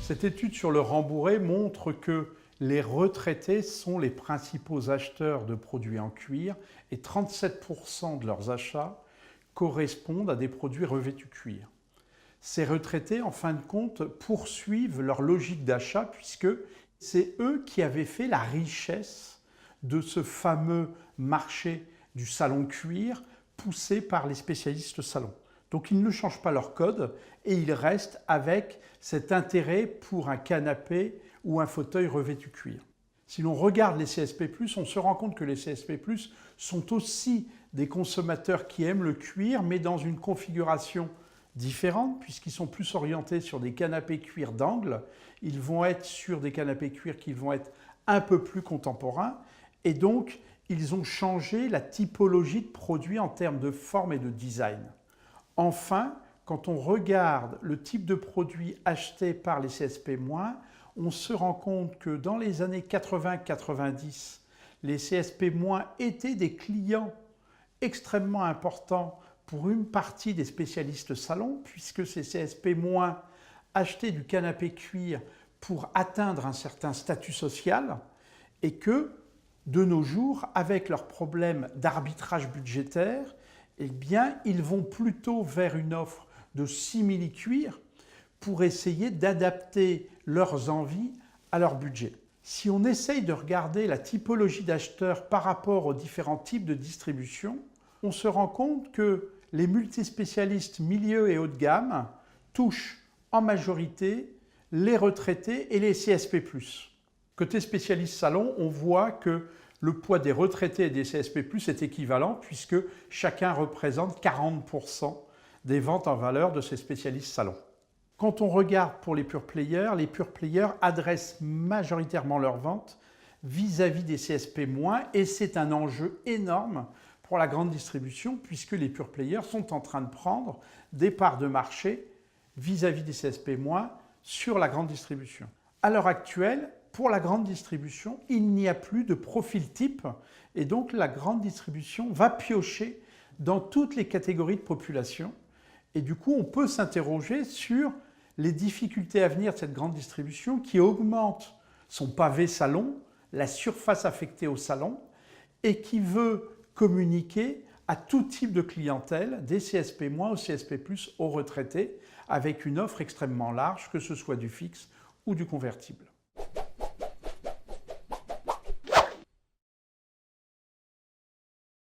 Cette étude sur le rembourré montre que les retraités sont les principaux acheteurs de produits en cuir et 37% de leurs achats correspondent à des produits revêtus cuir. Ces retraités, en fin de compte, poursuivent leur logique d'achat puisque c'est eux qui avaient fait la richesse de ce fameux marché du salon cuir poussé par les spécialistes salon. Donc ils ne changent pas leur code et ils restent avec cet intérêt pour un canapé ou un fauteuil revêtu cuir. Si l'on regarde les CSP+, on se rend compte que les CSP+, sont aussi des consommateurs qui aiment le cuir, mais dans une configuration différente, puisqu'ils sont plus orientés sur des canapés cuir d'angle. Ils vont être sur des canapés cuir qui vont être un peu plus contemporains, et donc ils ont changé la typologie de produits en termes de forme et de design. Enfin, quand on regarde le type de produit acheté par les CSP-, on se rend compte que dans les années 80-90, les CSP- étaient des clients extrêmement importants pour une partie des spécialistes salon, puisque ces CSP- achetaient du canapé cuir pour atteindre un certain statut social, et que, de nos jours, avec leurs problèmes d'arbitrage budgétaire, eh bien, ils vont plutôt vers une offre de simili-cuir pour essayer d'adapter leurs envies à leur budget. Si on essaye de regarder la typologie d'acheteurs par rapport aux différents types de distribution, on se rend compte que les multispécialistes milieu et haut de gamme touchent en majorité les retraités et les CSP+. Côté spécialiste salon, on voit que le poids des retraités et des CSP+, est équivalent puisque chacun représente 40% des ventes en valeur de ces spécialistes salon. Quand on regarde pour les pure players adressent majoritairement leurs ventes vis-à-vis des CSP-, et c'est un enjeu énorme pour la grande distribution puisque les pure players sont en train de prendre des parts de marché vis-à-vis des CSP- sur la grande distribution. À l'heure actuelle, pour la grande distribution, il n'y a plus de profil type et donc la grande distribution va piocher dans toutes les catégories de population et du coup on peut s'interroger sur les difficultés à venir de cette grande distribution qui augmente son pavé salon, la surface affectée au salon et qui veut communiquer à tout type de clientèle, des CSP- au CSP+, aux retraités, avec une offre extrêmement large, que ce soit du fixe ou du convertible.